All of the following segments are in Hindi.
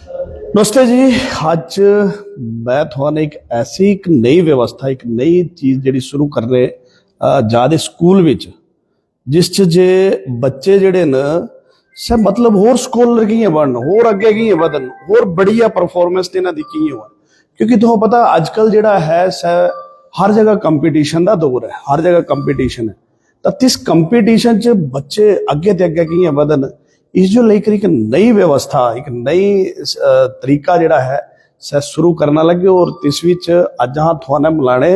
नमस्ते जी। ਅੱਜ मैं ਤੁਹਾਨੂੰ ਇੱਕ ਐਸੀ ਇੱਕ ਨਈ ਵਿਵਸਥਾ ਇੱਕ ਨਈ ਚੀਜ਼ ਜਿਹੜੀ ਸ਼ੁਰੂ ਕਰਨੇ ਜਾ ਰਹੇ ਸਕੂਲ ਵਿੱਚ, ਜਿਸ 'ਚ ਜੇ ਬੱਚੇ ਜਿਹੜੇ ਨੇ ਸੇ मतलब होर स्कॉलर की बनन, होर अगे की ਵਧਣ, होर बढ़िया परफॉर्मेंस ਇਹਨਾਂ ਦੀ ਕੀ ਹੋਵੇ। क्योंकि ਤੁਹਾਨੂੰ पता अजकल ਜਿਹੜਾ है हर जगह कंपीटीशन का दौर है, हर जगह कंपीटीशन है। तो इस कंपीटीशन च बच्चे अगे ते अगे की ਵਧਣ, इस जो लेकर एक नई व्यवस्था, एक नई तरीका ਜਿਹੜਾ है शुरू करना लगे। और इस विच अज हाँ थोड़ा मिलाने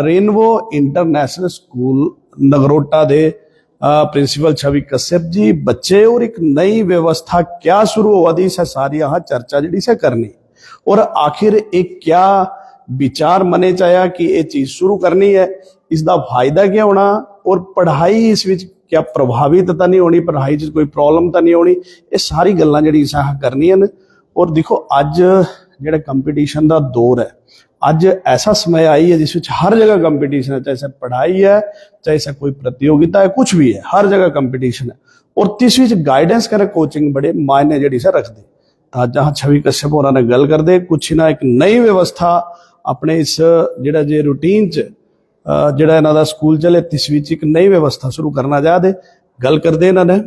रेनबो इंटरनेशनल स्कूल नगरोटा दे प्रिंसिपल छवि कश्यप जी बच्चे और एक नई व्यवस्था क्या शुरू हुआ दी सारी यहाँ चर्चा जी करनी, और आखिर एक क्या विचार मने चाया कि ये चीज शुरू करनी है, इसका फायदा क्या होना, और पढ़ाई इस विच क्या प्रभावित तो नहीं होनी, पढ़ाई च कोई प्रॉब्लम तो नहीं होनी, ये सारी गल्लां जिहड़ी साह करनियां ने। और देखो अज जिहड़ा कंपीटीशन का दौर है, अज ऐसा समय आई है जिस विच हर जगह कंपीटीशन है, चाहे से पढ़ाई है, चाहे से कोई प्रतियोगिता है, कुछ भी है, हर जगह कंपीटीशन है। और इस विच गाइडेंस करे कोचिंग बड़े मायने जिहड़ी से रखती। अज जहाँ छवि कश्यप होरां ने गल करदे कुछ ना एक नई व्यवस्था अपने इस जिहड़ा जे रूटीन च जिहड़ा इन्हां दा स्कूल चले इस विच एक नई व्यवस्था शुरू करना चाहते गल करदे इन्हां ने।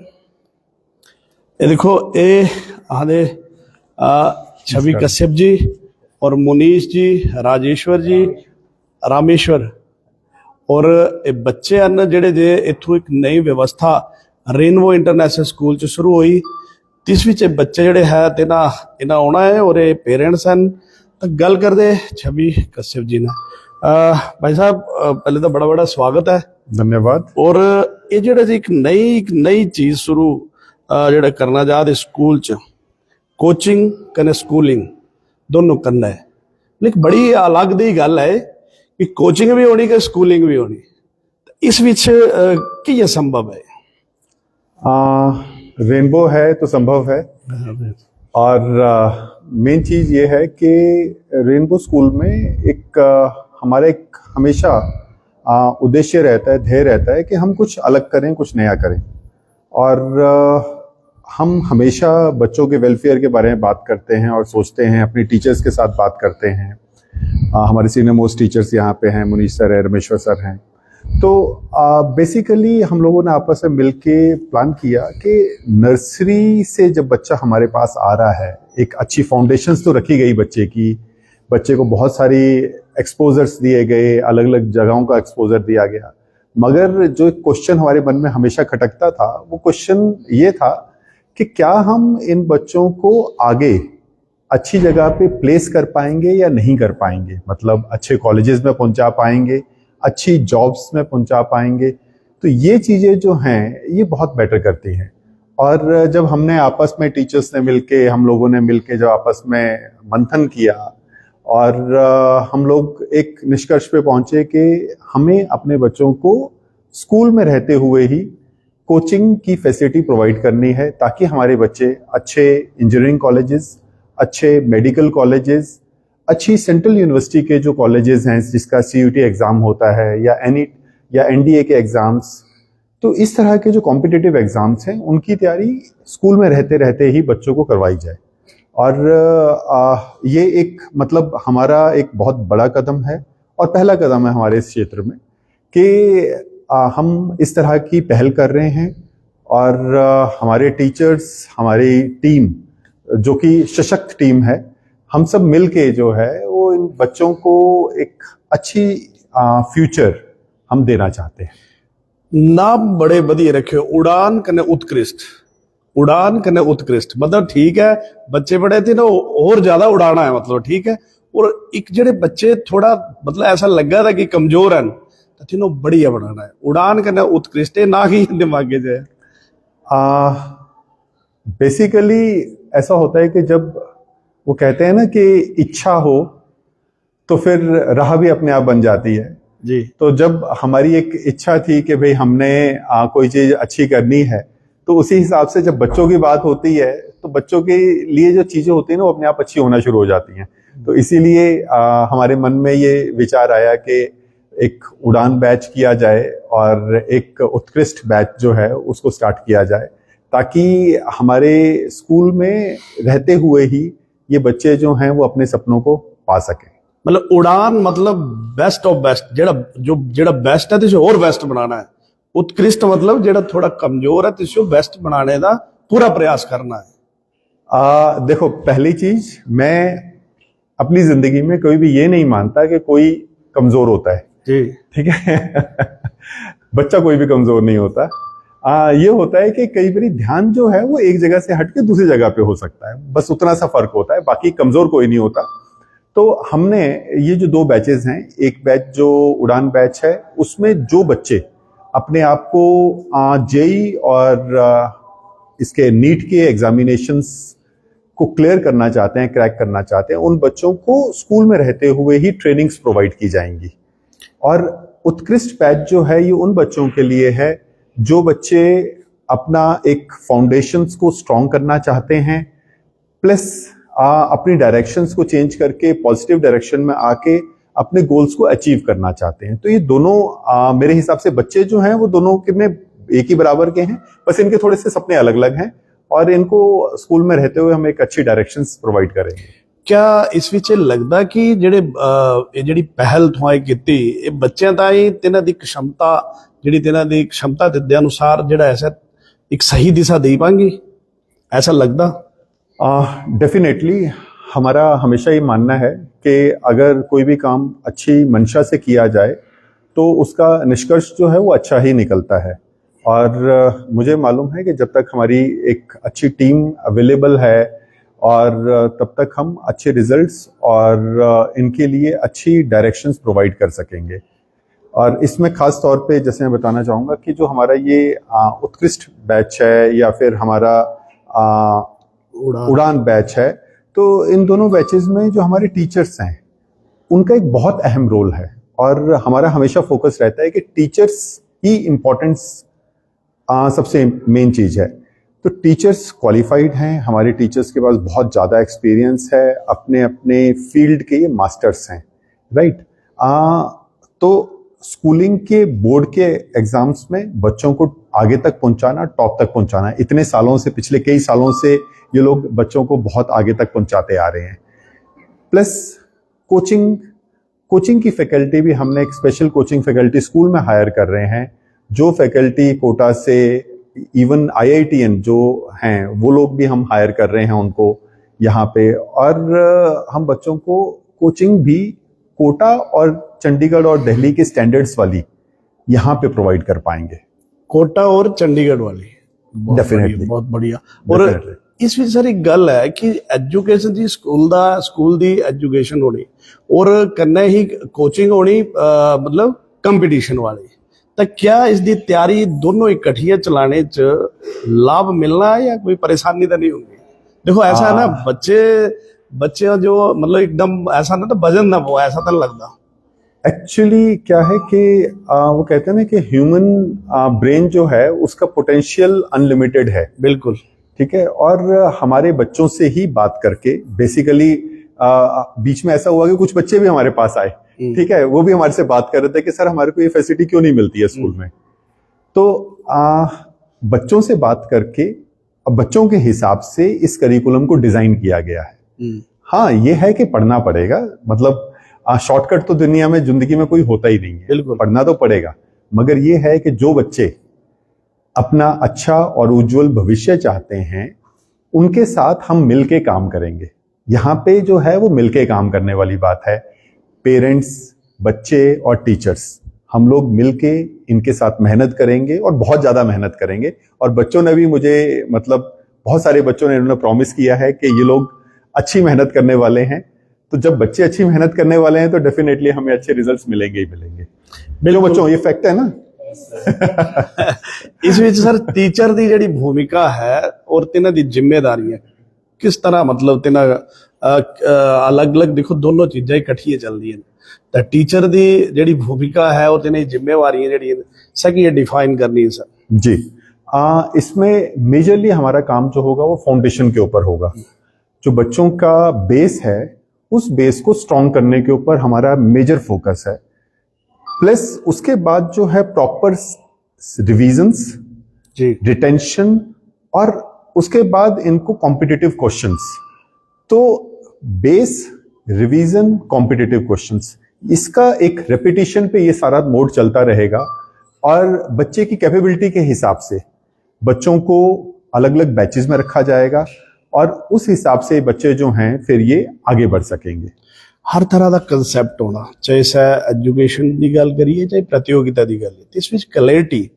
ये देखो ये आदे छवि कश्यप जी और मुनीश जी, राजेश्वर जी, रामेश्वर, और ये बच्चे हैं जिहड़े जे इत्थों एक नई व्यवस्था रेनबो इंटरनेशनल स्कूल च शुरू हुई। इस विच बच्चे जिहड़े है ते इन्हां आउणा है और ये पेरेंट्स हैं। तो गल करदे छवि कश्यप जी ने। भाई साहब पहले तो बड़ा बड़ा स्वागत है, धन्यवाद। और ये जिहड़ा जी एक नई चीज शुरू जिहड़ा करना चाहते स्कूल च, कोचिंग कने स्कूलिंग दोनों करना है, लेकिन बड़ी अलग दी गल है कि कोचिंग भी होनी कि स्कूलिंग भी होनी। इस विच की ये संभव है? रेनबो है तो संभव है, और मेन चीज ये है कि रेनबो स्कूल में एक हमारा एक हमेशा उद्देश्य रहता है, ध्येय रहता है कि हम कुछ अलग करें, कुछ नया करें। और हम हमेशा बच्चों के वेलफेयर के बारे में बात करते हैं और सोचते हैं, अपने टीचर्स के साथ बात करते हैं। हमारे सीनियर मोस्ट टीचर्स यहाँ पे हैं, मुनीश सर है, रमेश्वर सर हैं। तो बेसिकली हम लोगों ने आपस में मिलके प्लान किया कि नर्सरी से जब बच्चा हमारे पास आ रहा है, एक अच्छी फाउंडेशंस तो रखी गई बच्चे की, बच्चे को बहुत सारी एक्सपोजर्स दिए गए, अलग अलग जगहों का एक्सपोजर दिया गया। मगर जो एक क्वेश्चन हमारे मन में हमेशा खटकता था, वो क्वेश्चन ये था कि क्या हम इन बच्चों को आगे अच्छी जगह पे प्लेस कर पाएंगे या नहीं कर पाएंगे, मतलब अच्छे कॉलेजेस में पहुंचा पाएंगे, अच्छी जॉब्स में पहुंचा पाएंगे। तो ये चीज़ें जो हैं ये बहुत बेटर करती हैं। और जब हमने आपस में टीचर्स ने मिलके, हम लोगों ने मिलके जब आपस में मंथन किया, और हम लोग एक निष्कर्ष पे पहुंचे कि हमें अपने बच्चों को स्कूल में रहते हुए ही कोचिंग की फैसिलिटी प्रोवाइड करनी है, ताकि हमारे बच्चे अच्छे इंजीनियरिंग कॉलेजेस, अच्छे मेडिकल कॉलेजेस, अच्छी सेंट्रल यूनिवर्सिटी के जो कॉलेजेस हैं जिसका CUT एग्ज़ाम होता है, या NDA के एग्ज़ाम्स, तो इस तरह के जो कॉम्पिटिटिव एग्ज़ाम्स हैं उनकी तैयारी स्कूल में रहते रहते ही बच्चों को करवाई जाए। और ये एक मतलब हमारा एक बहुत बड़ा कदम है और पहला कदम है हमारे इस क्षेत्र में कि हम इस तरह की पहल कर रहे हैं। और हमारे टीचर्स, हमारी टीम जो कि सशक्त टीम है, हम सब मिलके जो है वो इन बच्चों को एक अच्छी फ्यूचर हम देना चाहते हैं। नाम बड़े बढ़िया रखे, उड़ान कने उत्कृष्ट, उड़ान कने उत्कृष्ट, मतलब ठीक है बच्चे बड़े थे ना और ज्यादा उड़ाना है, मतलब ठीक है। और एक जड़े बच्चे थोड़ा मतलब ऐसा लगा था कि कमजोर हैं, तो तीनों बढ़िया बनाना है, उड़ान कने उत्कृष्ट ना ही दिमागे जाए। बेसिकली ऐसा होता है कि जब वो कहते हैं ना कि इच्छा हो तो फिर राह भी अपने आप बन जाती है जी। तो जब हमारी एक इच्छा थी कि भाई हमने कोई चीज अच्छी करनी है, तो उसी हिसाब से जब बच्चों की बात होती है तो बच्चों के लिए जो चीजें होती है ना वो अपने आप अच्छी होना शुरू हो जाती हैं। तो इसीलिए हमारे मन में ये विचार आया कि एक उड़ान बैच किया जाए और एक उत्कृष्ट बैच जो है उसको स्टार्ट किया जाए, ताकि हमारे स्कूल में रहते हुए ही ये बच्चे जो हैं वो अपने सपनों को पा सकें। मतलब उड़ान मतलब बेस्ट ऑफ बेस्ट, जेड़ा बेस्ट है तुझे और बेस्ट बनाना है। उत्कृष्ट मतलब जेड़ा थोड़ा कमजोर है तुझे बेस्ट बनाने का पूरा प्रयास करना है। देखो, पहली चीज, मैं अपनी जिंदगी में कभी भी ये नहीं मानता कि कोई कमजोर होता है जी। ठीक है बच्चा कोई भी कमजोर नहीं होता। ये होता है कि कई बार ध्यान जो है वो एक जगह से हट के दूसरी जगह पे हो सकता है, बस उतना सा फर्क होता है, बाकी कमजोर कोई नहीं होता। तो हमने ये जो 2 बैचेस हैं, एक बैच जो उड़ान बैच है, उसमें जो बच्चे अपने आप को जेई और इसके नीट के एग्जामिनेशंस को क्लियर करना चाहते हैं, क्रैक करना चाहते हैं, उन बच्चों को स्कूल में रहते हुए ही ट्रेनिंग्स प्रोवाइड की जाएंगी। और उत्कृष्ट बैच जो है ये उन बच्चों के लिए है जो बच्चे अपना एक फाउंडेशंस को स्ट्रॉन्ग करना चाहते हैं, प्लस अपनी डायरेक्शंस को चेंज करके पॉजिटिव डायरेक्शन में आके अपने गोल्स को अचीव करना चाहते हैं। तो ये दोनों मेरे हिसाब से बच्चे जो हैं वो दोनों कितने एक ही बराबर के हैं, बस इनके थोड़े से सपने अलग अलग हैं और इनको स्कूल में रहते हुए हम एक अच्छी डायरेक्शंस प्रोवाइड करेंगे। क्या इस विच लगदा कि ਜਿਹੜੀ ਪਹਿਲ ਤੁਹਾਏ ਕੀਤੀ ਇਹ ਬੱਚਿਆਂ ਤਾਈਂ ਤਿੰਨਾਂ ਦੀ क्षमता ਦੇ अनुसार ਜਿਹੜਾ ऐसा एक सही दिशा दे पाएंगी, ऐसा लगदा? डेफिनेटली हमारा हमेशा ये मानना है कि अगर कोई भी काम अच्छी मंशा से किया जाए तो उसका निष्कर्ष जो है वो अच्छा ही निकलता है। और मुझे मालूम है कि जब तक हमारी एक अच्छी टीम अवेलेबल है और तब तक हम अच्छे रिजल्ट्स और इनके लिए अच्छी डायरेक्शंस प्रोवाइड कर सकेंगे। और इसमें खास तौर पे जैसे मैं बताना चाहूँगा कि जो हमारा ये उत्कृष्ट बैच है या फिर हमारा उड़ान बैच है, तो इन दोनों बैचेस में जो हमारे टीचर्स हैं उनका एक बहुत अहम रोल है और हमारा हमेशा फोकस रहता है कि टीचर्स की इम्पोर्टेंस सबसे मेन चीज़ है। तो टीचर्स क्वालिफाइड हैं, हमारे टीचर्स के पास बहुत ज़्यादा एक्सपीरियंस है, अपने अपने फील्ड के ये मास्टर्स हैं, राइट। तो स्कूलिंग के बोर्ड के एग्जाम्स में बच्चों को आगे तक पहुंचाना, टॉप तक पहुंचाना, इतने सालों से, पिछले कई सालों से ये लोग बच्चों को बहुत आगे तक पहुंचाते आ रहे हैं। प्लस कोचिंग की फैकल्टी भी हमने एक स्पेशल कोचिंग फैकल्टी स्कूल में हायर कर रहे हैं, जो फैकल्टी कोटा से इवन IITN जो हैं वो लोग भी हम हायर कर रहे हैं उनको यहाँ पे। और हम बच्चों को कोचिंग भी कोटा और चंडीगढ़ और दिल्ली के स्टैंडर्ड्स वाली यहाँ पे प्रोवाइड कर पाएंगे। कोटा और चंडीगढ़ वाली डेफिनेटली, बहुत बढ़िया। और इस ਵਿੱਚ सर एक गल है कि एजुकेशन जी स्कूल दी एजुकेशन होनी और कन्ने ही कोचिंग होनी मतलब कंपटीशन वाली, तो क्या इसकी तैयारी दोनों इकट्ठियां चलाने च लाभ मिलना है या कोई परेशानी तो नहीं होगी? देखो ऐसा है ना, बच्चे जो मतलब एकदम ऐसा ना तो वजन ना वो ऐसा तो लगता। एक्चुअली क्या है कि वो कहते हैं ना कि ह्यूमन ब्रेन जो है उसका पोटेंशियल अनलिमिटेड है। बिल्कुल ठीक है। और हमारे बच्चों से ही बात करके बेसिकली बीच में ऐसा हुआ कि कुछ बच्चे भी हमारे पास आए, ठीक है, वो भी हमारे से बात कर रहे थे कि सर हमारे को ये फैसिलिटी क्यों नहीं मिलती है स्कूल में। तो बच्चों से बात करके अब बच्चों के हिसाब से इस करिकुलम को डिजाइन किया गया है। हाँ, ये है कि पढ़ना पड़ेगा, मतलब शॉर्टकट तो दुनिया में जिंदगी में कोई होता ही नहीं है, पढ़ना तो पड़ेगा, मगर ये है कि जो बच्चे अपना अच्छा और उज्जवल भविष्य चाहते हैं उनके साथ हम मिलके काम करेंगे। यहाँ पे जो है वो मिलके काम करने वाली बात है। पेरेंट्स, बच्चे और टीचर्स, हम लोग मिलके इनके साथ मेहनत करेंगे और बहुत ज़्यादा मेहनत करेंगे। और बच्चों ने भी मुझे, मतलब बहुत सारे बच्चों ने इन्होंने प्रॉमिस किया है कि ये लोग अच्छी मेहनत करने वाले हैं। तो जब बच्चे अच्छी मेहनत करने वाले हैं तो डेफिनेटली हमें अच्छे रिजल्ट्स मिलेंगे ही मिलेंगे। बिल्कुल बच्चों, ये फैक्ट है ना। इस विच सर टीचर दी जिहड़ी भूमिका है और तिन्हां दी जिम्मेदारियां किस तरह, मतलब तिन्हां अलग अलग देखो दोनों चीज़ां इकट्ठियां चलदियां, तो टीचर दी जिहड़ी भूमिका है और तिन्हां दी जिम्मेवारियां जिहड़ियां सकी डिफाइन करनी है सर जी। इसमें मेजरली हमारा काम जो होगा वो फाउंडेशन के ऊपर होगा। जो बच्चों का बेस है उस बेस को स्ट्रॉन्ग करने के ऊपर हमारा मेजर फोकस है। प्लस उसके बाद जो है प्रॉपर रिवीजन्स, रिटेंशन और उसके बाद इनको कॉम्पिटिटिव क्वेश्चंस, तो बेस रिवीजन कॉम्पिटिटिव क्वेश्चंस, इसका एक रेपिटेशन पे ये सारा मोड चलता रहेगा। और बच्चे की कैपेबिलिटी के हिसाब से बच्चों को अलग अलग बैचेस में रखा जाएगा और उस हिसाब से बच्चे जो हैं फिर ये आगे बढ़ सकेंगे। हर तरह का कंसैप्ट होना, चाहे सा एजुकेशन की गल करिए चाहे प्रतियोगिता की गल, इस विच क्लैरिटी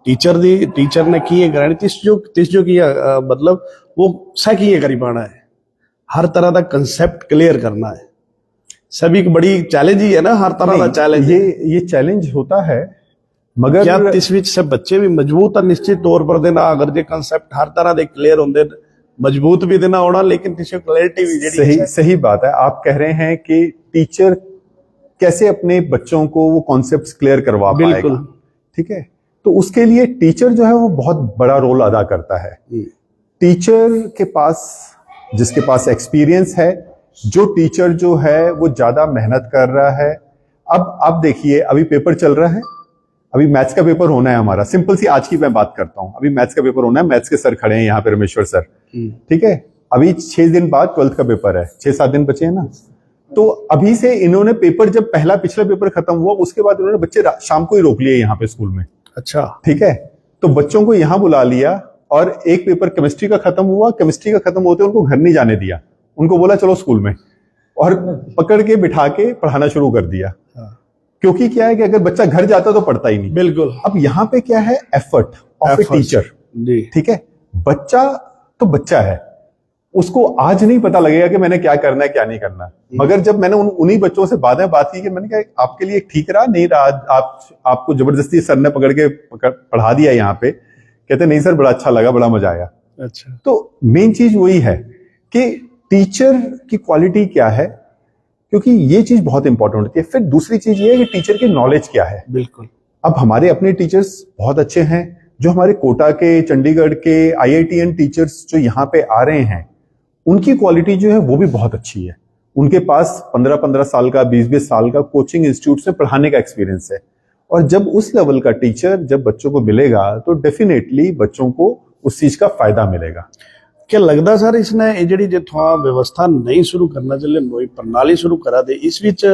टीचर ने की करानी, तिस जो की मतलब वो सह की करी पाना है, हर तरह का कंसेप्ट क्लियर करना है। सभी एक बड़ी चैलेंज ही है ना, हर तरह का चैलेंज। ये चैलेंज होता है, मगर क्या इस विच से बच्चे भी मजबूत और निश्चित तौर पर देना, अगर जे कंसेप्ट हर तरह के क्लियर होंगे मजबूत भी देना होना, लेकिन तिसे क्लैरिटी भी सही बात है। आप कह रहे हैं कि टीचर कैसे अपने बच्चों को वो कॉन्सेप्ट्स क्लियर करवा पाएगा, ठीक है। तो उसके लिए टीचर जो है वो बहुत बड़ा रोल अदा करता है। टीचर के पास, जिसके पास एक्सपीरियंस है, जो टीचर जो है वो ज्यादा मेहनत कर रहा है। अब आप देखिए, अभी पेपर चल रहा है, अभी मैथ्स का पेपर होना है हमारा। सिंपल सी आज की मैं बात करता हूं, अभी मैथ्स का पेपर होना है, मैथ्स के सर खड़े हैं यहाँ पे, रमेश्वर सर, ठीक है। अभी 6 दिन बाद 12th का पेपर है, 6-7 दिन बचे हैं ना। तो अभी से इन्होंने पेपर, जब पिछला पेपर खत्म हुआ उसके बाद इन्होंने बच्चे शाम को ही रोक लिए यहाँ पे स्कूल में। अच्छा, ठीक है। तो बच्चों को यहाँ बुला लिया और एक पेपर केमिस्ट्री का खत्म हुआ, केमिस्ट्री का खत्म होते उनको घर नहीं जाने दिया, उनको बोला चलो स्कूल में, और पकड़ के बिठा के पढ़ाना शुरू कर दिया। क्योंकि क्या है कि अगर बच्चा घर जाता तो पढ़ता ही नहीं। बिल्कुल। अब यहाँ पे क्या है, एफर्ट ऑफ ए टीचर, ठीक है। बच्चा तो बच्चा है, उसको आज नहीं पता लगेगा कि मैंने क्या करना है क्या नहीं करना, मगर जब मैंने उन्हीं बच्चों से बाद में बात की कि मैंने कहा आपके लिए ठीक रहा नहीं रहा, आपको जबरदस्ती सर ने पकड़ के पढ़ा दिया यहाँ पे, कहते नहीं सर बड़ा अच्छा लगा, बड़ा मजा आया। अच्छा, तो मेन चीज वही है कि टीचर की क्वालिटी क्या है, क्योंकि ये चीज बहुत इंपॉर्टेंट होती है। फिर दूसरी चीज ये है कि टीचर की नॉलेज क्या है। बिल्कुल। अब हमारे अपने टीचर्स बहुत अच्छे हैं, जो हमारे कोटा के, चंडीगढ़ के IITN टीचर्स जो यहाँ पे आ रहे हैं, उनकी क्वालिटी जो है वो भी बहुत अच्छी है। उनके पास 15-15 साल का, 20-20 साल का कोचिंग इंस्टीट्यूट में पढ़ाने का एक्सपीरियंस है। और जब उस लेवल का टीचर जब बच्चों को मिलेगा तो डेफिनेटली बच्चों को उस चीज का फायदा मिलेगा। क्या लगता सर इसने जी जिथों व्यवस्था नहीं शुरू करना चाहिए, नई प्रणाली शुरू करा दे, इस विच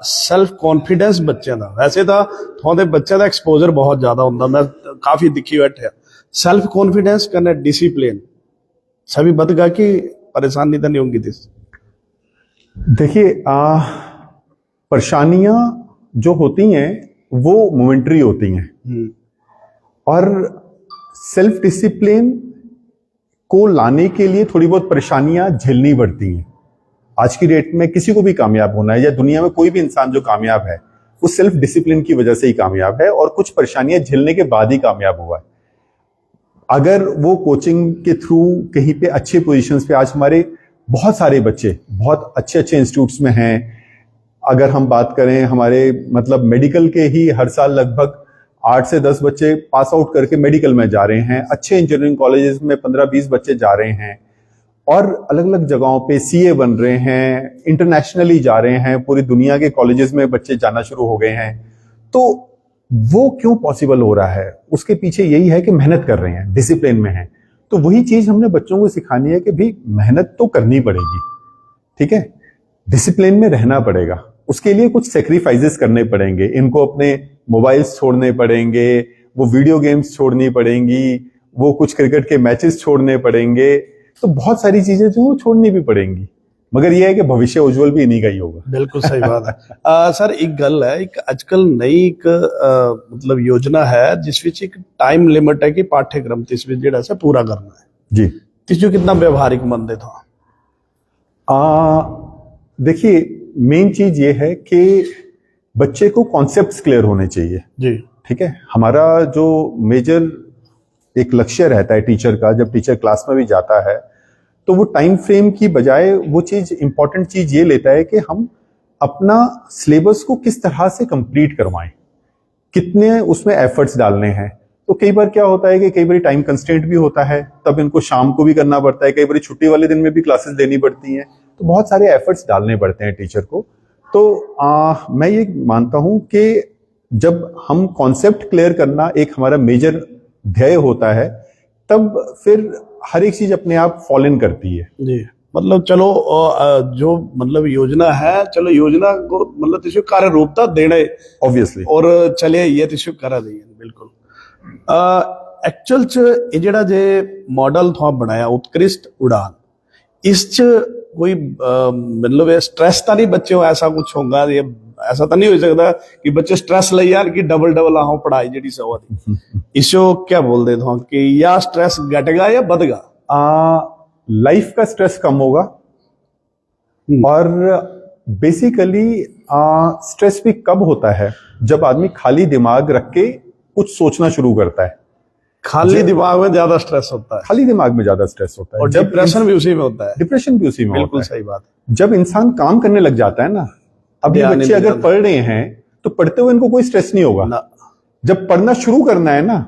सैल्फ कॉन्फिडेंस बच्चों का, वैसे तो थोड़े बच्चों का एक्सपोजर बहुत ज्यादा होंगे, मैं काफी दिखी बैठे, सैल्फ कॉन्फिडेंस करना, डिसिप्लिन सभी बदगा की परेशानी तो नहीं होंगी। देखिए, परेशानियां जो होती हैं वो मोमेंटरी होती हैं, और सेल्फ डिसिप्लिन को लाने के लिए थोड़ी बहुत परेशानियां झेलनी पड़ती हैं। आज की डेट में किसी को भी कामयाब होना है, या दुनिया में कोई भी इंसान जो कामयाब है वो सेल्फ डिसिप्लिन की वजह से ही कामयाब है, और कुछ परेशानियां झेलने के बाद ही कामयाब हुआ है। अगर वो कोचिंग के थ्रू कहीं पे अच्छे पोजीशंस पे, आज हमारे बहुत सारे बच्चे बहुत अच्छे अच्छे इंस्टीट्यूट्स में हैं। अगर हम बात करें हमारे मतलब मेडिकल के ही, हर साल लगभग 8 से 10 बच्चे पास आउट करके मेडिकल में जा रहे हैं। अच्छे इंजीनियरिंग कॉलेजेस में 15-20 बच्चे जा रहे हैं, और अलग अलग जगहों पे CA बन रहे हैं, इंटरनेशनली जा रहे हैं, पूरी दुनिया के कॉलेजेस में बच्चे जाना शुरू हो गए हैं। तो वो क्यों पॉसिबल हो रहा है, उसके पीछे यही है कि मेहनत कर रहे हैं, डिसिप्लिन में हैं। तो वही चीज हमने बच्चों को सिखानी है कि भाई मेहनत तो करनी पड़ेगी, ठीक है, डिसिप्लिन में रहना पड़ेगा। उसके लिए कुछ सेक्रीफाइसेस करने पड़ेंगे, इनको अपने मोबाइल्स छोड़ने पड़ेंगे, वो वीडियो गेम्स छोड़नी पड़ेंगी, वो कुछ क्रिकेट के मैचेस छोड़ने पड़ेंगे। तो बहुत सारी चीजें जो वो छोड़नी भी पड़ेंगी, मगर यह है कि भविष्य उज्जवल भी इन्हीं का ही होगा। बिल्कुल सही बात है। सर एक गल है, एक आजकल नई एक मतलब योजना है जिस विच एक टाइम लिमिट है कि पाठ्यक्रम तिस विच जेड़ा सा पूरा करना है जी, तिस जो कितना व्यवहारिक मंदे था। देखिए, मेन चीज ये है कि बच्चे को कॉन्सेप्ट्स क्लियर होने चाहिए जी, ठीक है। हमारा जो मेजर एक लक्ष्य रहता है टीचर का, जब टीचर क्लास में भी जाता है तो वो टाइम फ्रेम की बजाय वो चीज, इंपॉर्टेंट चीज ये लेता है कि हम अपना सिलेबस को किस तरह से कंप्लीट करवाएं, कितने उसमें एफर्ट्स डालने हैं। तो कई बार क्या होता है कि कई बार टाइम कंस्ट्रेंट भी होता है, तब इनको शाम को भी करना पड़ता है, कई बार छुट्टी वाले दिन में भी क्लासेस देनी पड़ती हैं, तो बहुत सारे एफर्ट्स डालने पड़ते हैं टीचर को। तो मैं ये मानता हूं कि जब हम कॉन्सेप्ट क्लियर करना एक हमारा मेजर ध्येय होता है तब फिर हर एक चीज अपने आप फॉल इन करती है। जी मतलब चलो जो मतलब योजना है, चलो योजना को मतलब तिशु कार्य रूपता देने ऑब्वियसली और चले ये तिशु करा दी बिल्कुल। एक्चुअल च ये जेड़ा जे मॉडल थोड़ा बनाया उत्कृष्ट उड़ान, इस च कोई मतलब स्ट्रेस तो नहीं बच्चे हो ऐसा कुछ होगा, ये ऐसा तो नहीं हो सकता कि बच्चे स्ट्रेस ले यार कि डबल डबल आओ पढ़ाई जी सौ इसो क्या बोल दे थो कि या स्ट्रेस घटेगा या बढ़ेगा? लाइफ का स्ट्रेस कम होगा और बेसिकली स्ट्रेस भी कब होता है जब आदमी खाली दिमाग रख के कुछ सोचना शुरू करता है। खाली दिमाग में ज्यादा स्ट्रेस होता है, खाली दिमाग में ज्यादा स्ट्रेस होता है और जब डिप्रेशन भी उसी में होता है। डिप्रेशन भी उसी में बिल्कुल होता है। सही बात। जब इंसान काम करने लग जाता है ना, अब ये ध्यान बच्चे नहीं अगर देता। पढ़ रहे हैं तो पढ़ते हुए इनको कोई स्ट्रेस नहीं होगा ना जब पढ़ना शुरू करना है ना,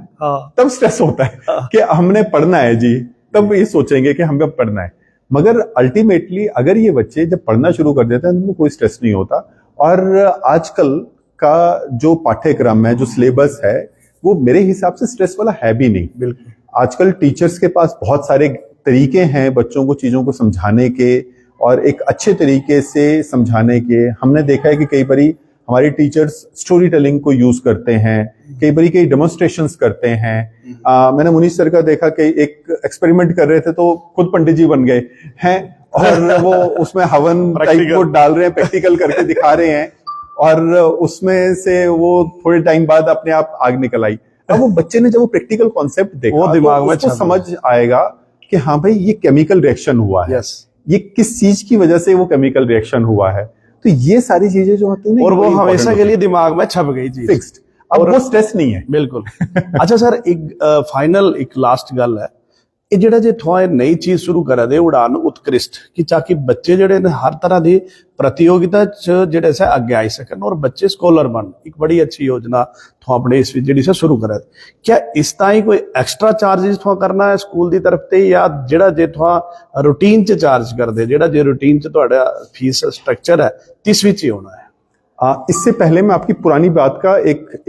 तब स्ट्रेस होता है कि हमने पढ़ना है जी, तब ये सोचेंगे कि हमें अब पढ़ना है। मगर अल्टीमेटली अगर ये बच्चे जब पढ़ना शुरू कर देते हैं तो उनको कोई स्ट्रेस नहीं होता। और आजकल का जो पाठ्यक्रम है, जो सिलेबस है, वो मेरे हिसाब से स्ट्रेस वाला है भी नहीं। बिल्कुल आजकल टीचर्स के पास बहुत सारे तरीके हैं बच्चों को चीजों को समझाने के और एक अच्छे तरीके से समझाने के। हमने देखा है कि कई बारी हमारे टीचर्स स्टोरी टेलिंग को यूज करते हैं, कई बारी कई डेमोन्स्ट्रेशंस करते हैं। मैंने मुनीश सर का देखा कि एक एक्सपेरिमेंट कर रहे थे तो खुद पंडित जी बन गए हैं और वो उसमें हवन टाइप को डाल रहे हैं, प्रैक्टिकल करके दिखा रहे हैं और उसमें से वो थोड़े टाइम बाद अपने आप आग निकल आई। अब वो बच्चे ने जब वो प्रैक्टिकल कॉन्सेप्ट देखा वो दिमाग तो में उसको छप समझ आएगा कि हाँ भाई ये केमिकल रिएक्शन हुआ है, यस, ये किस चीज की वजह से वो केमिकल रिएक्शन हुआ है। तो ये सारी चीजें जो होती है और वो हमेशा के लिए दिमाग में छप गई चीज, फिक्स्ड। अब वो स्ट्रेस नहीं है। बिल्कुल। अच्छा सर, एक फाइनल एक लास्ट गल है, ਇਹ ਜਿਹੜਾ ਜੇ ਥੋੜਾ ਨਈ ਚੀਜ਼ ਸ਼ੁਰੂ ਕਰਾ ਦੇ ਉਡਾਨ ਉਤਕ੍ਰਿਸ਼ਟ ਕਿ ਚਾਕੀ ਬੱਚੇ ਜਿਹੜੇ ਨੇ ਹਰ ਤਰ੍ਹਾਂ ਦੀ प्रतियोगिता च ਜਿਹੜੇ ਸੇ ਅੱਗੇ ਆਈ ਸਕਣ और बच्चे स्कॉलर बन, एक बड़ी अच्छी योजना थो अपने इस ਜਿਹੜੀ ਸੇ शुरू करा। क्या इस ताई कोई एक्स्ट्रा चार्जेस थो करना है स्कूल ਦੀ तरफ ਤੇ या ਜਿਹੜਾ ਜੇ थो रूटीन च चार्ज कर दे, ਜਿਹੜਾ ਜੇ रूटीन च ਤੁਹਾਡਾ फीस स्ट्रक्चर है तिस ਵਿੱਚ ही होना है? इससे पहले मैं आपकी पुरानी बात का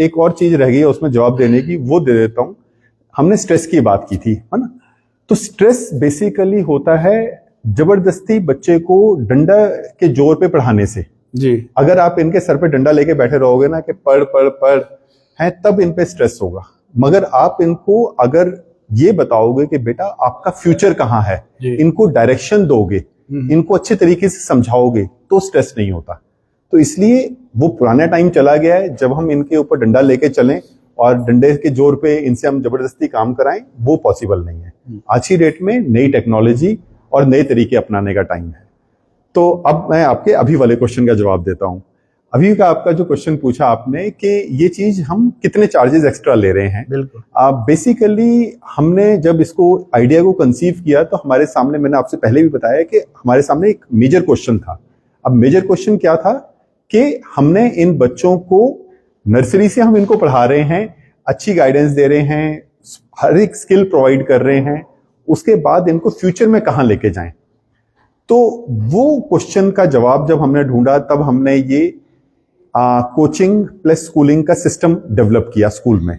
एक और चीज रह गई है उसमें जवाब देने की, वो दे देता हूं। हमने स्ट्रेस की बात की थी, है ना? तो स्ट्रेस बेसिकली होता है जबरदस्ती बच्चे को डंडा के जोर पे पढ़ाने से। जी, अगर आप इनके सर पे डंडा लेके बैठे रहोगे ना कि पढ़ पढ़ पढ़ है, तब इन पे स्ट्रेस होगा। मगर आप इनको अगर ये बताओगे कि बेटा आपका फ्यूचर कहाँ है, इनको डायरेक्शन दोगे, इनको अच्छे तरीके से समझाओगे, तो स्ट्रेस नहीं होता। तो इसलिए वो पुराना टाइम चला गया है जब हम इनके ऊपर डंडा लेके चलें और डंडे के जोर पे इनसे हम जबरदस्ती काम कराएं, वो पॉसिबल नहीं है। आज की डेट में नई टेक्नोलॉजी और नए तरीके अपनाने का टाइम है। तो अब मैं आपके अभी वाले क्वेश्चन का जवाब देता हूं। अभी का आपका जो क्वेश्चन पूछा आपने कि ये चीज हम कितने चार्जेस एक्स्ट्रा ले रहे हैं, बिल्कुल। बेसिकली हमने जब इसको आइडिया को कंसीव किया तो हमारे सामने, मैंने आपसे पहले भी बताया कि हमारे सामने एक मेजर क्वेश्चन था। अब मेजर क्वेश्चन क्या था कि हमने इन बच्चों को नर्सरी से हम इनको पढ़ा रहे हैं, अच्छी गाइडेंस दे रहे हैं, हर एक स्किल प्रोवाइड कर रहे हैं, उसके बाद इनको फ्यूचर में कहां लेके जाएं। तो वो क्वेश्चन का जवाब जब हमने ढूंढा तब हमने ये कोचिंग प्लस स्कूलिंग का सिस्टम डेवलप किया स्कूल में।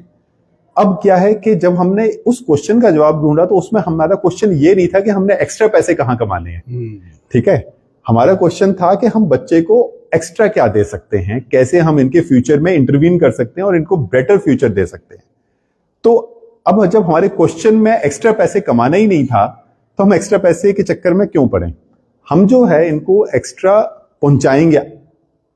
अब क्या है कि जब हमने उस क्वेश्चन का जवाब ढूंढा तो उसमें हमारा क्वेश्चन ये नहीं था कि हमने एक्स्ट्रा पैसे कहां कमाने हैं, ठीक है। हमारा क्वेश्चन था कि हम बच्चे को एक्स्ट्रा क्या दे सकते हैं, कैसे हम इनके फ्यूचर में इंटरवीन कर सकते हैं और इनको बेटर फ्यूचर दे सकते हैं। तो अब जब हमारे क्वेश्चन में एक्स्ट्रा पैसे कमाना ही नहीं था तो हम एक्स्ट्रा पैसे के चक्कर में क्यों पड़े। हम जो है इनको एक्स्ट्रा पहुंचाएंगे,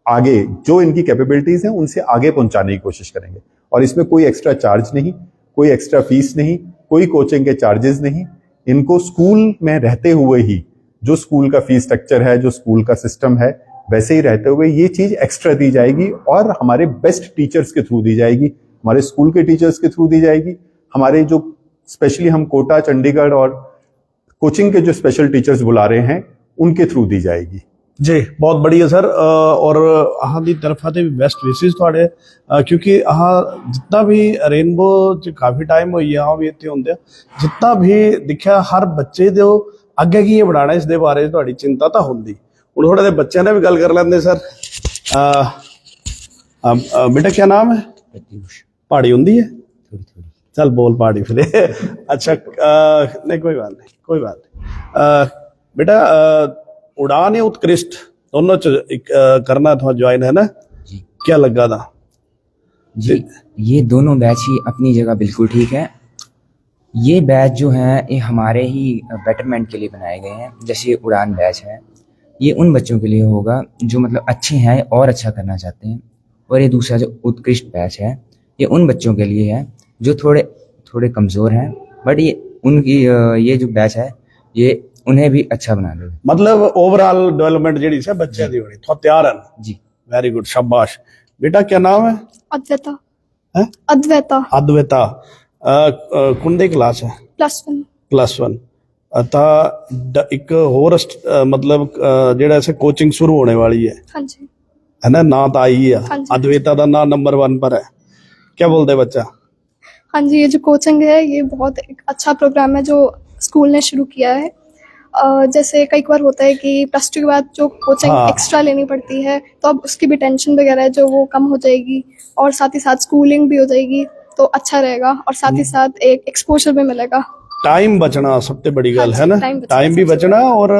आगे जो इनकी कैपेबिलिटीज हैं उनसे आगे पहुंचाने की कोशिश करेंगे। और इसमें कोई एक्स्ट्रा चार्ज नहीं, कोई एक्स्ट्रा फीस नहीं, कोई कोचिंग के चार्जेस नहीं। इनको स्कूल में रहते हुए ही जो स्कूल का फीस स्ट्रक्चर है, जो स्कूल का सिस्टम है, वैसे ही रहते हुए ये चीज एक्स्ट्रा दी जाएगी और हमारे बेस्ट टीचर्स के थ्रू दी जाएगी, हमारे स्कूल के टीचर्स के थ्रू दी जाएगी, हमारे जो स्पेशली हम कोटा, चंडीगढ़ और कोचिंग के जो स्पेशल टीचर्स बुला रहे हैं उनके थ्रू दी जाएगी। जी, बहुत बढ़िया सर। और अहां दी तरफा ते भी बेस्ट विशेस थोड़े, क्योंकि अहां जितना भी रेनबो च काफी टाइम होई आ भी इत्थे हुंदे, जितना भी दिखा हर बच्चे दे अगे की बढ़ाना इस दे बारे थोड़ी चिंता तो हुंदी। हुण थोड़े दे बच्चों ने भी गल कर लेंदे सर। बेटा क्या नाम है? पहाड़ी हुंदी है चल बोल पाड़ी फिर अच्छा नहीं कोई बात नहीं कोई बात नहीं बेटा उड़ान या उत्कृष्ट दोनों च एक करना था ज्वाइन है ना जी क्या लगा था जी, ये दोनों बैच ही अपनी जगह बिल्कुल ठीक है। ये बैच जो है ये हमारे ही बेटरमेंट के लिए बनाए गए हैं। जैसे उड़ान बैच है, ये उन बच्चों के लिए होगा जो मतलब अच्छे हैं और अच्छा करना चाहते हैं। और ये दूसरा जो उत्कृष्ट बैच है, ये उन बच्चों के लिए है जो थोड़े थोड़े कमज़ोर हैं, बट ये उनकी ये जो बैच है ये उन्हें भी अच्छा बना देगा। मतलब ओवरऑल डेवलपमेंट जेडी से बच्चे दी होनी तो तैयार है जी वेरी गुड शाबाश बेटा क्या नाम है अद्वैता हैं? अद्वैता अद्वैता कुंडे क्लास है +1 ਤਾਂ ਇੱਕ ਹੋਰ ਮਤਲਬ ਜਿਹੜਾ ਐਸੇ ਕੋਚਿੰਗ शुरू होने वाली है हाँ जी है ना ना तो आई है हाँ जी। अद्वैता का ना नंबर 1 पर है क्या बोलते बच्चा हाँ जी, ये जो कोचिंग है ये बहुत एक अच्छा प्रोग्राम है जो स्कूल ने शुरू किया है। जैसे कई बार होता है कि +2 के बाद जो कोचिंग हाँ। एक्स्ट्रा लेनी पड़ती है तो अब उसकी भी टेंशन वगैरह है जो वो कम हो जाएगी और साथ ही साथ स्कूलिंग भी हो जाएगी तो अच्छा रहेगा और साथ ही साथ एक एक्सपोजर भी मिलेगा। टाइम बचना सबसे बड़ी गल हाँ है जी, ना टाइम बचना टाइम भी सबसे बचना और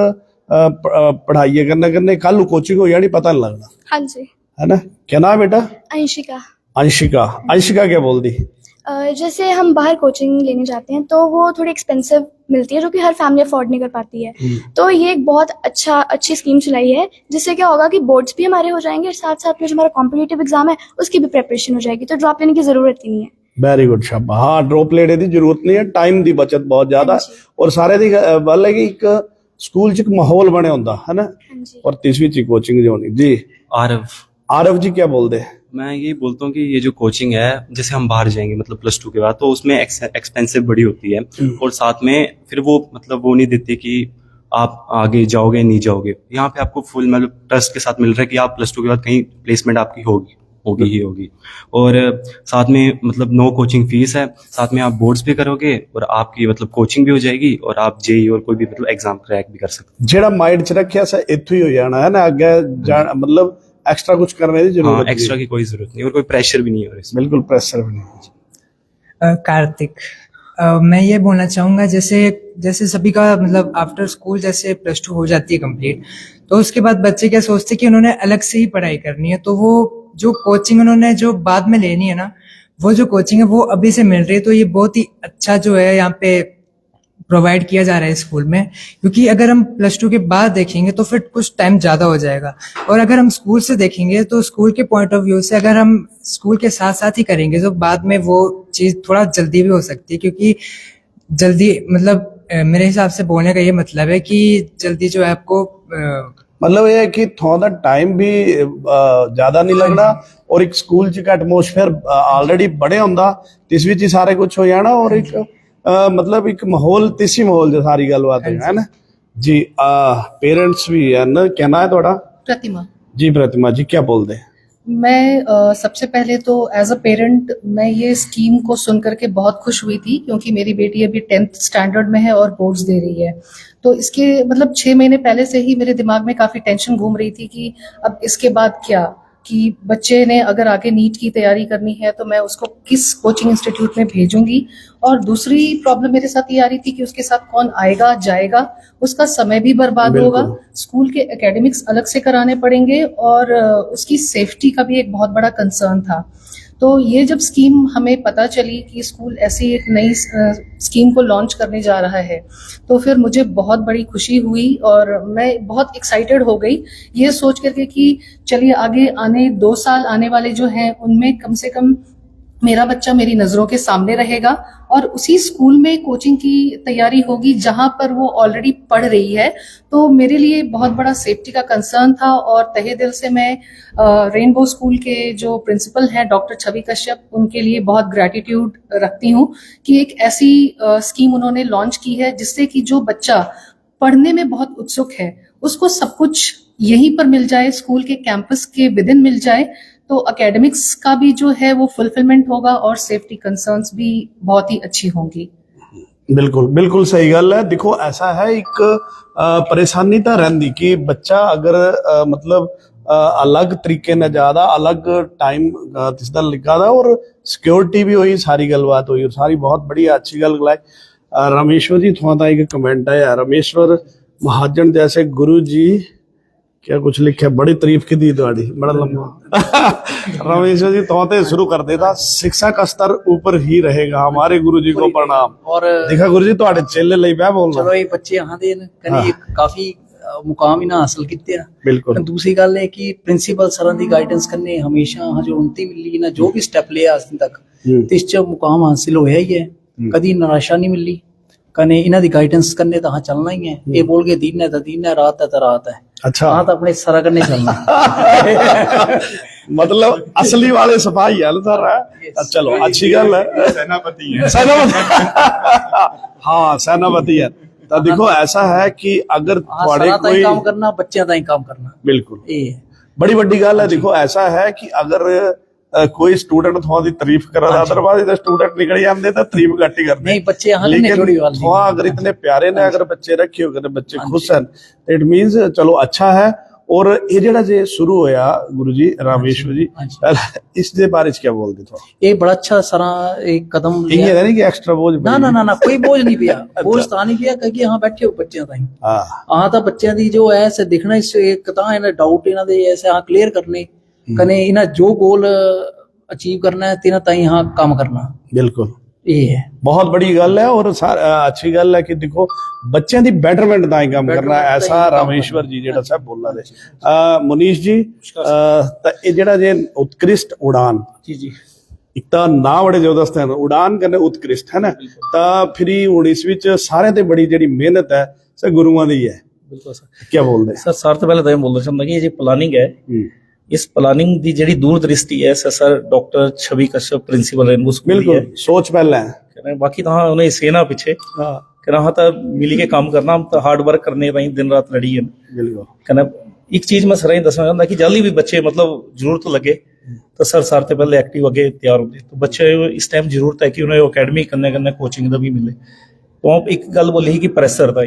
पढ़ाई करने कल कोचिंग हो जानी पता नहीं लगना हाँ जी। है ना क्या नाम है बेटा अंशिका। अंशिका अंशिका क्या बोलती जैसे हम बाहर कोचिंग लेने जाते हैं तो वो थोड़ी एक्सपेंसिव मिलती है जो कि हर फैमिली अफोर्ड नहीं कर पाती है। तो ये एक बहुत अच्छी स्कीम चलाई है जिससे क्या होगा कि बोर्ड्स भी हमारे हो जाएंगे और साथ साथ में जो हमारा कॉम्पिटिटिव एग्जाम है उसकी भी प्रिपरेशन हो जाएगी, तो ड्रॉप लेने की जरूरत ही नहीं है। वेरी गुड शाबा हाँ ड्रॉप लेने की जरूरत नहीं है टाइम की बचत बहुत ज्यादा हाँ जी। और सारे दी गल है कि एक स्कूल च एक माहौल बने होंदा है ना हाँ जी। और तीसवीं च कोचिंग जो होनी जी आरव आरव जी क्या बोलते मैं ये बोलता हूँ कि ये जो कोचिंग है जैसे हम बाहर जाएंगे मतलब +2 के बाद तो उसमें एक्सपेंसिव बड़ी होती है और साथ में फिर वो मतलब वो नहीं देते कि आप आगे जाओगे नहीं जाओगे। यहाँ पे आपको फुल मतलब ट्रस्ट के साथ मिल रहा है कि आप +2 के बाद कहीं प्लेसमेंट आपकी होगी ही होगी। और साथ में मतलब नो कोचिंग फीस है, साथ में आप बोर्ड्स भी करोगे और आपकी मतलब कोचिंग भी हो जाएगी और आप जेई और कोई भी मतलब एग्जाम क्रैक भी कर सकते जेड़ा माइंड च रखिया सा इत्थु ही हो जाना है ना आगे मतलब एक्स्ट्रा कुछ करने की हैं। जरूरत हाँ नहीं एक्स्ट्रा की कोई जरूरत नहीं और कोई प्रेशर भी नहीं है इसमें। बिल्कुल प्रेशर भी नहीं कार्तिक, मैं ये बोलना चाहूँगा जैसे जैसे सभी का मतलब आफ्टर स्कूल जैसे +2 हो जाती है कंप्लीट, तो उसके बाद बच्चे क्या सोचते हैं कि उन्होंने अलग से ही पढ़ाई करनी है, तो वो जो कोचिंग उन्होंने जो बाद में लेनी है ना, वो जो कोचिंग है वो अभी से मिल रही है। तो ये बहुत ही अच्छा जो है यहाँ पे प्रोवाइड किया जा रहा है स्कूल में, क्योंकि अगर हम +2 के बाद देखेंगे तो फिर कुछ टाइम ज़्यादा हो जाएगा, और अगर हम स्कूल से देखेंगे तो स्कूल के पॉइंट ऑफ व्यू से अगर हम स्कूल के साथ साथ ही करेंगे तो बाद में वो चीज़ थोड़ा जल्दी भी हो सकती है, क्योंकि जल्दी मतलब मेरे हिसाब से बोलने का ये मतलब है कि जल्दी जो है आपको मतलब ये है कि थोड़ा टाइम भी ज्यादा नहीं लगना और एक स्कूल च एटमोसफेयर ऑलरेडी बड़े होंदा तीसवीं च सारे कुछ हो जाना और एक मतलब एक माहौल तीसरी माहौल जो सारी गलबात है ना जी। पेरेंट्स भी है ना कहना है थोड़ा प्रतिमा जी प्रतिमा जी क्या बोलते हैं मैं सबसे पहले तो एज अ पेरेंट मैं ये स्कीम को सुन करके बहुत खुश हुई थी, क्योंकि मेरी बेटी अभी 10th स्टैंडर्ड में है और बोर्ड्स दे रही है। तो इसके मतलब 6 महीने पहले से ही मेरे दिमाग में काफ़ी टेंशन घूम रही थी कि अब इसके बाद क्या, कि बच्चे ने अगर आगे नीट की तैयारी करनी है तो मैं उसको किस कोचिंग इंस्टीट्यूट में भेजूंगी। और दूसरी प्रॉब्लम मेरे साथ ये आ रही थी कि उसके साथ कौन आएगा जाएगा, उसका समय भी बर्बाद होगा, स्कूल के एकेडमिक्स अलग से कराने पड़ेंगे और उसकी सेफ्टी का भी एक बहुत बड़ा कंसर्न था। तो ये जब स्कीम हमें पता चली कि स्कूल ऐसी एक नई स्कीम को लॉन्च करने जा रहा है तो फिर मुझे बहुत बड़ी खुशी हुई और मैं बहुत एक्साइटेड हो गई ये सोच करके कि चलिए आगे आने 2 साल आने वाले जो हैं उनमें कम से कम मेरा बच्चा मेरी नज़रों के सामने रहेगा और उसी स्कूल में कोचिंग की तैयारी होगी जहां पर वो ऑलरेडी पढ़ रही है। तो मेरे लिए बहुत बड़ा सेफ्टी का कंसर्न था और तहे दिल से मैं रेनबो स्कूल के जो प्रिंसिपल हैं डॉक्टर छवि कश्यप, उनके लिए बहुत ग्रैटिट्यूड रखती हूँ कि एक ऐसी स्कीम उन्होंने लॉन्च की है जिससे कि जो बच्चा पढ़ने में बहुत उत्सुक है उसको सब कुछ यहीं पर मिल जाए, स्कूल के कैंपस के विदिन मिल जाए, तो एकेडमिक्स का भी जो है वो फुलफिलमेंट होगा और सेफ्टी कंसर्न्स भी बहुत ही अच्छी होंगी। बिल्कुल बिल्कुल सही गल है। देखो ऐसा है एक परेशानी तो रहती कि बच्चा अगर मतलब अलग तरीके ने ज्यादा अलग टाइम तिसदा लिखा था और सिक्योरिटी भी हुई, सारी गलबात हुई और सारी बहुत बढ़िया अच्छी गल गलाई। रामेश्वर जी थोड़ा दा एक कमेंट है, रामेश्वर महाजन जैसे गुरु जी क्या कुछ लिखे, बड़ी तारीफ की दी थोड़ी, बड़ा लंबा रामेश्वर जी तो शुरू कर देता, शिक्षा का स्तर ऊपर ही रहेगा, हमारे गुरु जी को प्रणाम। और देखा गुरु जी ਤੁਹਾਡੇ ਚੇਲੇ ਲਈ ਮੈਂ ਬੋਲਣਾ ਚਲੋ ਇਹ ਬੱਚੇ यहाँ ਦੇ ਨੇ ਕਦੀ ਕਾਫੀ ਮੁਕਾਮ ਇਹਨਾਂ ਹਾਸਲ ਕੀਤੇ ਆ। ਬਿਲਕੁਲ ਦੂਸਰੀ ਗੱਲ ਹੈ ਕਿ ਪ੍ਰਿੰਸੀਪਲ ਸਰਾਂ ਦੀ ਗਾਈਡੈਂਸ ਕਰਨੇ ਹਮੇਸ਼ਾ ਹਜੇ ਉਨਤੀ ਮਿਲੀ ਨਾ ਜੋ ਵੀ ਸਟੈਪ ਲਿਆ ਅੱਜ ਤੱਕ ਤੇ ਇਸ ਚ ਮੁਕਾਮ ਹਾਸਿਲ ਹੋਇਆ ਹੀ ਹੈ, ਕਦੀ ਨਿਰਾਸ਼ਾ ਨਹੀਂ ਮਿਲੀ। कने इन्हां दी गाइडेंस करने तो हाँ चलना ही है, ये बोल के दीन है तो दीन है, रात है तो रात है। अच्छा हाँ तो अपने सारा करने चलना मतलब असली वाले सिपाही है सर। चलो अच्छी गल है, सेनापति है। हाँ सेनापति है। तो देखो ऐसा है कि अगर थोड़े कोई काम करना बच्चों का ही काम करना, बिल्कुल ये बड़ी बड़ी गल है। देखो ऐसा है कि अगर कोई स्टूडेंट थोड़ी तारीफ करा, अदरवाइज स्टूडेंट निकल जाते तो तारीफ घट ही करते। नहीं बच्चे यहाँ लेकिन थोड़ा अगर इतने प्यारे ने अगर बच्चे रखे हो, बच्चे खुश हैं, इट मीन्स चलो अच्छा है। और ये जेड़ा जे शुरू होया गुरु जी रामेश्वर जी, इस दे बारे क्या बोलते थोड़ा? ये बड़ा अच्छा सारा एक कदम ये है नहीं कि एक्स्ट्रा बोझ ना ना ना ना कोई बोझ नहीं पिया बोझ तो नहीं पिया क्योंकि यहाँ बैठे हो बच्चों ताई हाँ तो बच्चों दी जो है ऐसे दिखना इस एक ता इन्हें डाउट इन्हां दे ऐसे हाँ क्लियर करने कने इन्हां जो गोल अचीव करना है तिन्हां ताई यहाँ काम करना। बिल्कुल ये है बहुत बड़ी गल है और अच्छी गल है कि देखो बच्चों की बेटरमेंट दा ही काम करना है, ऐसा रामेश्वर जी जेड़ा साहब बोलना दे। मुनीश जी तो ये जेड़ा जे उत्कृष्ट उड़ान जी जी एक तो ना बड़े जबरदस्त है, उड़ान करने उत्कृष्ट है ना, तो फिर हुण इस विच सारे ते बड़ी जेड़ी मेहनत है सर गुरुआं दी है। बिल्कुल सर क्या बोलते सर सारे तो पहले तो मैं बोलना चाहूंगा कि ये जो प्लानिंग है, इस प्लानिंग दी जेड़ी दूरदृष्टि है सर डॉक्टर छवि कश्यप प्रिंसिपल रेनबो स्कूल बिल्कुल सोच पहले है बाकी तो हाँ उन्हें सेना पीछे कहना तो मिली के काम करना, हम तो हार्ड वर्क करने भाई दिन रात लड़ी है। बिल्कुल कहना एक चीज मैं सर दसना चाहता कि जल्दी भी बच्चे मतलब जरूरत लगे तो सर सारे तो पहले एक्टिव अगे तैयार होंगे, तो बच्चे इस टाइम जरूरत है कि उन्हें अकेडमी करने करने कोचिंग का भी मिले। तो आप एक गल बोली कि प्रेशर था,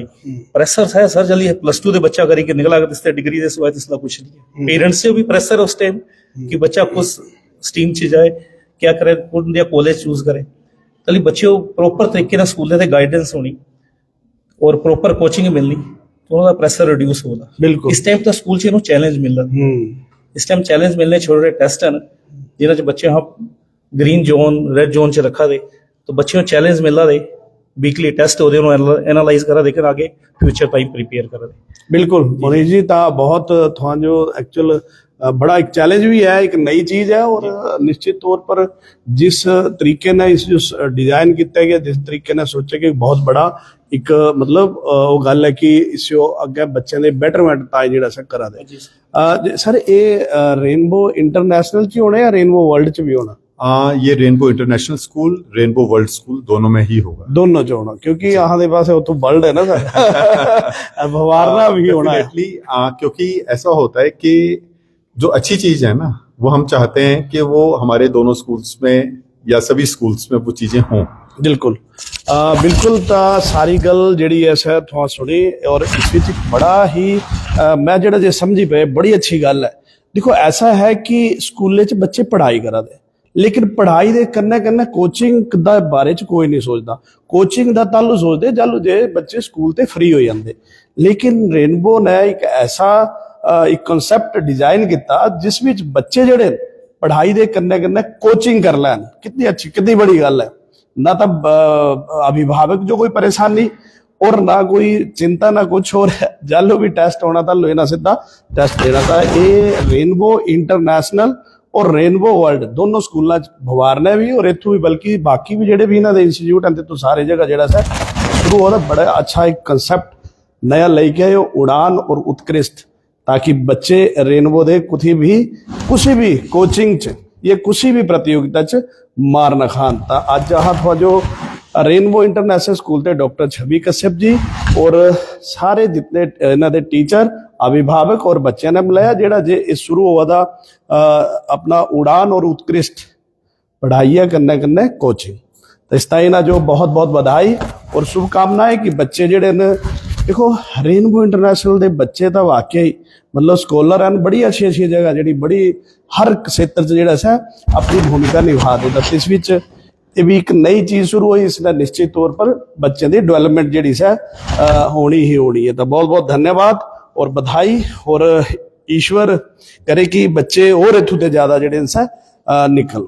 प्रेशर है सर जल्दी +2 दे बच्चा करी के निकला कर डिग्री दे सिवाय इसका कुछ नहीं है। पेरेंट्स से भी प्रेशर है उस टाइम कि बच्चा कुछ स्ट्रीम च जाए, क्या करे, कौन या कॉलेज चूज करे। चलिए बच्चे प्रॉपर तरीके ना स्कूल से गाइडेंस होनी और प्रॉपर कोचिंग मिलनी तो उनका प्रेशर रिड्यूस होगा। बिल्कुल इस टाइम तो स्कूल से चैलेंज मिल रहा, इस टाइम चैलेंज मिलने छोटे टेस्ट है ना जिन्हें बच्चे हाँ ग्रीन जोन रेड जोन च रखा दे, तो बच्चे चैलेंज मिल रहा दे, वीकली टेस्ट हो एनालाइज करा देकर आगे फ्यूचर टाइम प्रिपेयर करा दे। बिल्कुल मनीष जी ता बहुत थोड़ा जो एक्चुअल बड़ा एक चैलेंज भी है, एक नई चीज है और निश्चित तौर पर जिस तरीके ने इस जो डिजाइन किया गया, जिस तरीके ने सोचा कि बहुत बड़ा एक मतलब वो गल है कि इस अगे बच्चों के बेटरमेंट ताई जेड़ा सा करा दे। सर ये रेनबो इंटरनेशनल च होना या रेनबो वर्ल्ड च भी होना? ये rainbow international school rainbow world school दोनों में ही होगा, दोनों च होना क्योंकि यहाँ के पास तो वर्ल्ड है ना सर भवारना भी होना है। क्योंकि ऐसा होता है कि जो अच्छी चीज है ना वो हम चाहते हैं कि वो हमारे दोनों स्कूल्स में या सभी स्कूल्स में वो चीजें हों। बिल्कुल बिल्कुल तो सारी गल जी है सर थोड़ा सुनी और इस विच बड़ा ही मैं जेड़ा जे समझी पे बड़ी अच्छी गल है। देखो ऐसा है कि स्कूले च बच्चे पढ़ाई करा दे लेकिन पढ़ाई दे कन्ने कन्ने कोचिंग दा बारे च कोई नहीं सोचता, कोचिंग दा तालु सोचते जालू जे बच्चे स्कूल ते फ्री हो जाते। लेकिन रेनबो ने एक ऐसा एक कॉन्सेप्ट डिजाइन किया जिस विच बच्चे जेड़े पढ़ाई दे कन्ने कन्ने कोचिंग कर लैन, कितनी अच्छी कितनी बड़ी गल है। ना तो अभिभावक जो कोई परेशानी और ना कोई चिंता ना कुछ और जालो भी टेस्ट होना था लेना सीधा टेस्ट देना था। ये रेनबो इंटरनेशनल और रेनबो वर्ल्ड दोनों स्कूलों भवारने भी और इतों भी बल्कि बाकी भी जेडे भी इन्होंने इंस्टीट्यूट हैं तो सारे जगह जेड़ा सा शुरू हो बड़ा अच्छा एक कंसैप्ट नया लेके आए उड़ान और उत्कृष्ट, ताकि बच्चे रेनबो दे कुछ भी कोचिंग च या किसी भी प्रतियोगिता च मार न खान। तो अज आह जो रेनबो इंटरनेशनल स्कूल के डॉक्टर छवि कश्यप जी और सारे जितने इन्हों के टीचर अभिभावक और बच्चों ने मिलाया जेड़ा जे इस शुरू हुआ था अपना उड़ान और उत्कृष्ट पढ़ाई करने करने कोचिंग। तो इस तरह जो बहुत बहुत बधाई और शुभकामनाएं कि बच्चे जेड़े देखो रेनबो इंटरनेशनल ਦੇ ਬੱਚੇ ਤਾਂ ਵਾਕਈ ਮਤਲਬ ਸਕੋਲਰ ਹਨ, ਬੜੀ ਅੱਛੀ ਅੱਛੀ ਜਗ੍ਹਾ ਜਿਹੜੀ ਬੜੀ ਹਰ ਖੇਤਰ 'ਚ ਜਿਹੜਾ ਸਾ ਆਪਣੀ ਭੂਮਿਕਾ ਨਿਭਾ ਦੇਦਾ। ਇਸ ਵਿੱਚ ਇਹ ਵੀ ਇੱਕ ਨਈ ਚੀਜ਼ ਸ਼ੁਰੂ ਹੋਈ, ਇਸ ਨਾਲ ਨਿਸ਼ਚਿਤ ਤੌਰ ਪਰ ਬੱਚਿਆਂ ਦੀ ਡਿਵੈਲਪਮੈਂਟ ਜਿਹੜੀ ਸਾ ਹੋਣੀ ਹੀ ਹੋਣੀ ਹੈ। ਤਾਂ ਬਹੁਤ ਬਹੁਤ ਧੰਨਵਾਦ और बधाई, और ईश्वर करे कि बच्चे और इथों ते ज़्यादा ਜਿਹੜੇ ਸਾ ਨਿਕਲ।